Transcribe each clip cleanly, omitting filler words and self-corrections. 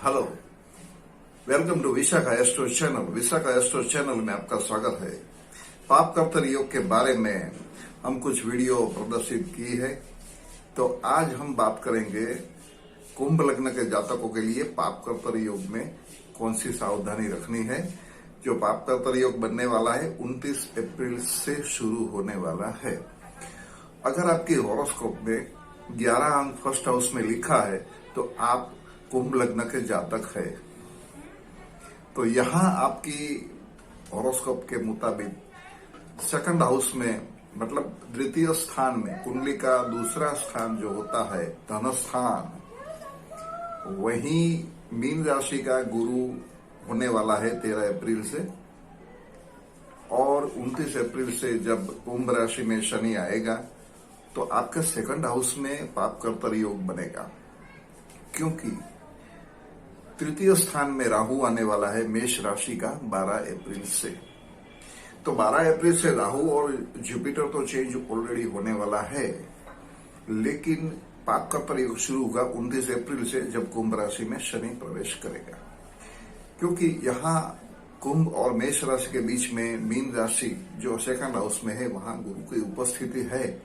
Hello, welcome to Vishakha astro channel. Vishakha astro channel में आपका स्वागत है। पाप कर्तर योग के बारे में हम कुछ वीडियो प्रदर्शित की है। तो आज हम बात करेंगे कुंभ लग्न के जातकों के लिए पाप कर्तर योग में कौन सी सावधानी रखनी है। जो पाप कर्तर योग बनने वाला है 29 अप्रैल से शुरू होने वाला है। अगर आपकी हॉरोस्कोप में 11 अंक फर्स्ट हाउस में लिखा है तो आप कुंभ लग्न के जातक है। तो यहाँ आपकी हॉरोस्कोप के मुताबिक सेकंड हाउस में मतलब द्वितीय स्थान में कुंडली का दूसरा स्थान जो होता है धन स्थान, वहीं मीन राशि का गुरु होने वाला है 13 अप्रैल से, और 29 अप्रैल से जब कुंभ राशि में शनि आएगा तो आपके सेकंड हाउस में पाप कर्तर योग बनेगा, क्योंकि तृतीय स्थान में राहु आने वाला है मेष राशि का 12 अप्रैल से। तो 12 अप्रैल से राहु और जुपिटर तो चेंज ऑलरेडी होने वाला है, लेकिन पाप कर्तर योग शुरू होगा 29 अप्रैल से जब कुंभ राशि में शनि प्रवेश करेगा। क्योंकि यहाँ कुंभ और मेष राशि के बीच में मीन राशि जो सेकंड हाउस में है वहां गुरु की उपस्थिति है,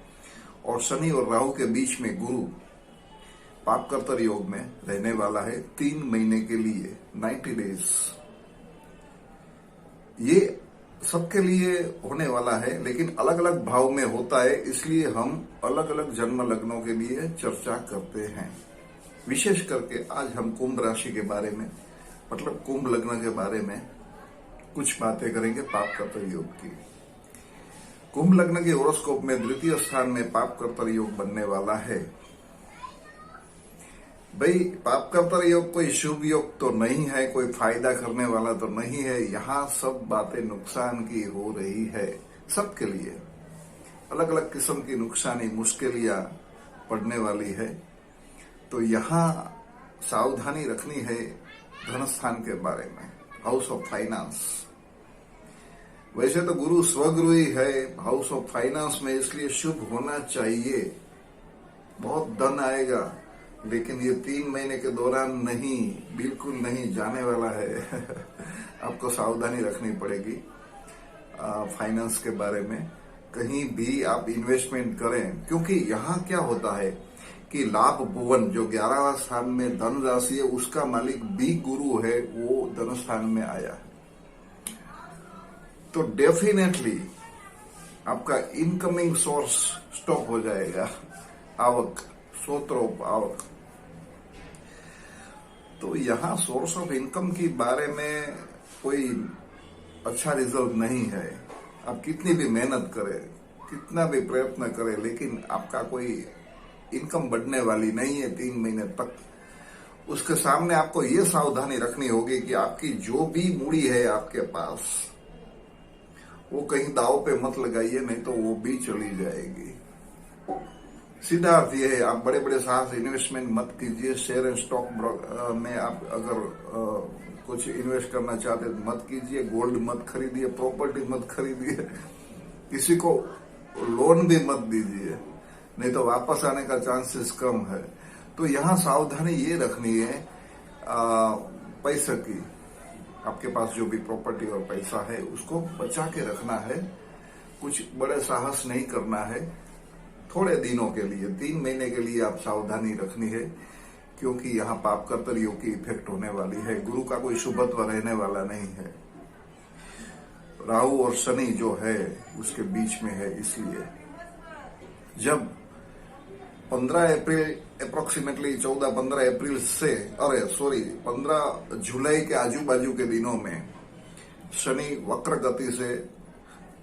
और शनि और राहु के बीच में गुरु पाप कर्तर योग में रहने वाला है 3 महीने के लिए, 90 डेज। ये सबके लिए होने वाला है, लेकिन अलग अलग भाव में होता है, इसलिए हम अलग अलग जन्म लग्नों के लिए चर्चा करते हैं। विशेष करके आज हम कुंभ राशि के बारे में मतलब कुंभ लग्न के बारे में कुछ बातें करेंगे पाप कर्तर योग की। कुंभ लग्न के हॉरोस्कोप में द्वितीय स्थान में पाप कर्तर योग बनने वाला है। भाई, पाप कर्तर योग कोई शुभ योग तो नहीं है, कोई फायदा करने वाला तो नहीं है। यहाँ सब बातें नुकसान की हो रही है, सबके लिए अलग अलग किस्म की नुकसानी मुश्किलियां पड़ने वाली है। तो यहाँ सावधानी रखनी है धन स्थान के बारे में, हाउस ऑफ फाइनेंस। वैसे तो गुरु स्वगुरु ही है हाउस ऑफ फाइनेंस में, इसलिए शुभ होना चाहिए, बहुत धन आएगा, लेकिन ये 3 महीने के दौरान नहीं, बिल्कुल नहीं जाने वाला है। आपको सावधानी रखनी पड़ेगी फाइनेंस के बारे में। कहीं भी आप इन्वेस्टमेंट करें, क्योंकि यहाँ क्या होता है कि लाभ भुवन जो 11वां स्थान में धन राशि है उसका मालिक भी गुरु है, वो धन स्थान में आया है। तो डेफिनेटली आपका इनकमिंग सोर्स स्टॉप हो जाएगा, आवक, स्रोत आवक। तो यहाँ सोर्स ऑफ इनकम के बारे में कोई अच्छा रिजल्ट नहीं है। आप कितनी भी मेहनत करें, कितना भी प्रयत्न करें, लेकिन आपका कोई इनकम बढ़ने वाली नहीं है 3 महीने तक। उसके सामने आपको ये सावधानी रखनी होगी कि आपकी जो भी मूड़ी है आपके पास, वो कहीं दाव पे मत लगाइए, नहीं तो वो भी चली जाएगी। सीधा अर्थ ये है, आप बड़े बड़े साहस इन्वेस्टमेंट मत कीजिए। शेयर एंड स्टॉक में आप अगर कुछ इन्वेस्ट करना चाहते हैं मत कीजिए। गोल्ड मत खरीदिए, प्रॉपर्टी मत खरीदिए, किसी को लोन भी मत दीजिए, नहीं तो वापस आने का चांसेस कम है। तो यहाँ सावधानी ये रखनी है पैसे की। आपके पास जो भी प्रॉपर्टी और पैसा है उसको बचा के रखना है, कुछ बड़े साहस नहीं करना है। थोड़े दिनों के लिए, 3 महीने के लिए आप सावधानी रखनी है, क्योंकि यहाँ पाप कर्तर योग की इफेक्ट होने वाली है। गुरु का कोई शुभत्व रहने वाला नहीं है, राहु और शनि जो है उसके बीच में है। इसलिए जब 15 अप्रैल अप्रोक्सीमेटली 14-15 अप्रैल से 15 जुलाई के आजू बाजू के दिनों में शनि वक्र गति से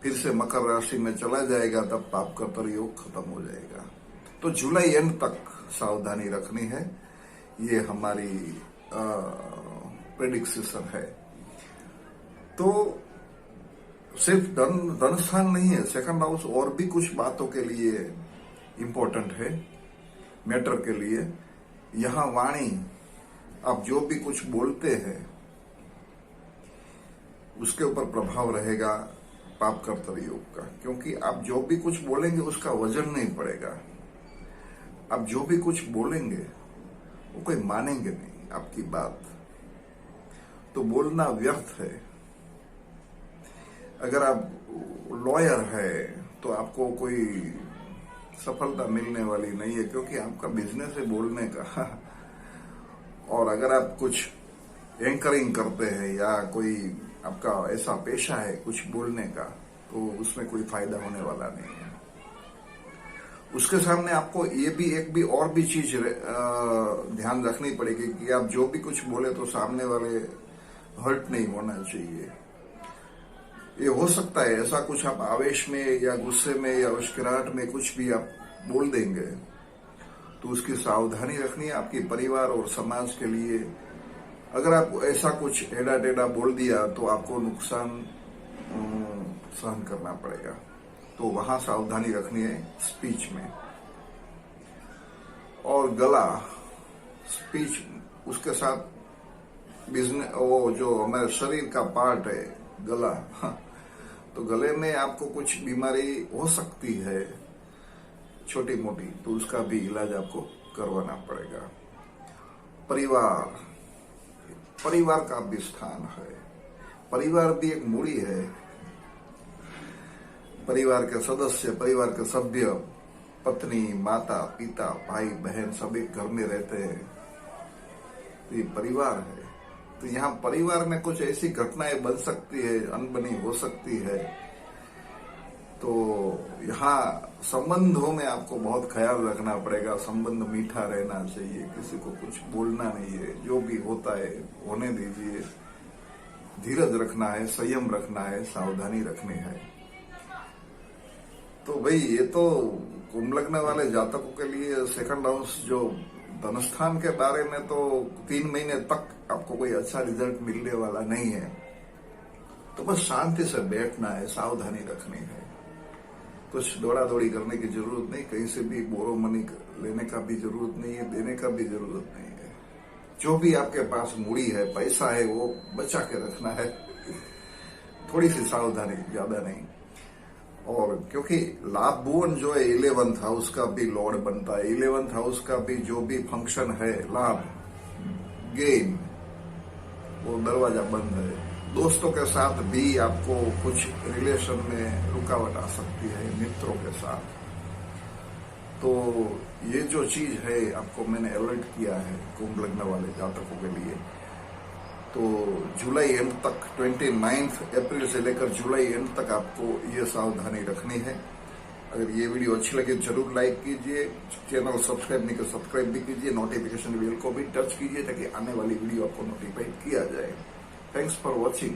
फिर से मकर राशि में चला जाएगा, तब पाप कर्तर योग खत्म हो जाएगा। तो जुलाई एंड तक सावधानी रखनी है, ये हमारी प्रेडिक्शन है। तो सिर्फ धन स्थान नहीं है, सेकंड हाउस और भी कुछ बातों के लिए इम्पोर्टेंट है, मैटर के लिए। यहाँ वाणी, आप जो भी कुछ बोलते हैं उसके ऊपर प्रभाव रहेगा पाप कर्तर योग का, क्योंकि आप जो भी कुछ बोलेंगे उसका वजन नहीं पड़ेगा। आप जो भी कुछ बोलेंगे वो कोई मानेंगे नहीं आपकी बात। तो बोलना व्यर्थ है। अगर आप लॉयर है तो आपको कोई सफलता मिलने वाली नहीं है, क्योंकि आपका बिजनेस है बोलने का। और अगर आप कुछ एंकरिंग करते हैं या कोई आपका ऐसा पेशा है कुछ बोलने का, तो उसमें कोई फायदा होने वाला नहीं है। उसके सामने आपको ये भी एक और भी चीज ध्यान रखनी पड़ेगी कि आप जो भी कुछ बोले तो सामने वाले हर्ट नहीं होना चाहिए। ये हो सकता है ऐसा कुछ आप आवेश में या गुस्से में या उश्किराहट में कुछ भी आप बोल देंगे, तो उसकी सावधानी रखनी है आपके परिवार और समाज के लिए। अगर आप ऐसा कुछ एड़ा टेढ़ा बोल दिया तो आपको नुकसान सहन करना पड़ेगा। तो वहां सावधानी रखनी है स्पीच में। और गला, स्पीच, उसके साथ बिजनेस, वो जो हमारे शरीर का पार्ट है गला, तो गले में आपको कुछ बीमारी हो सकती है छोटी मोटी, तो उसका भी इलाज आपको करवाना पड़ेगा। परिवार का भी स्थान है। परिवार भी एक मूड़ी है। परिवार के सदस्य, परिवार के सभ्य, पत्नी, माता, पिता, भाई, बहन सब एक घर में रहते हैं, तो ये परिवार है। तो यहाँ परिवार में कुछ ऐसी घटनाएं बन सकती है, अनबनी हो सकती है। तो यहाँ संबंधों में आपको बहुत ख्याल रखना पड़ेगा। संबंध मीठा रहना चाहिए, किसी को कुछ बोलना नहीं है, जो भी होता है होने दीजिए। धीरज रखना है, संयम रखना है, सावधानी रखनी है। तो भाई ये तो कुंभ लग्न वाले जातकों के लिए सेकंड हाउस जो धनस्थान के बारे में तो 3 महीने तक आपको कोई अच्छा रिजल्ट मिलने वाला नहीं है। तो बस शांति से बैठना है, सावधानी रखनी है। कुछ दौड़ा दौड़ी करने की जरूरत नहीं, कहीं से भी बोरो मनी लेने का भी जरूरत नहीं है, देने का भी जरूरत नहीं है। जो भी आपके पास मूड़ी है, पैसा है, वो बचा के रखना है। थोड़ी सी सावधानी, ज्यादा नहीं। और क्योंकि लाभ भुवन जो है 11th हाउस का भी लॉर्ड बनता है, 11th हाउस का भी जो भी फंक्शन है, लाभ, गेन, वो दरवाजा बंद है। दोस्तों के साथ भी आपको कुछ रिलेशन में रुकावट आ सकती है, मित्रों के साथ। तो ये जो चीज है आपको मैंने अलर्ट किया है कुंभ लग्न वाले जातकों के लिए। तो जुलाई एंड तक, 29 अप्रैल से लेकर जुलाई एंड तक आपको ये सावधानी रखनी है। अगर ये वीडियो अच्छी लगे जरूर लाइक कीजिए, चैनल सब्सक्राइब नहीं कर सब्सक्राइब भी कीजिए, नोटिफिकेशन बेल को भी टच कीजिए ताकि आने वाली वीडियो आपको नोटिफाइड किया जाए। Thanks for watching.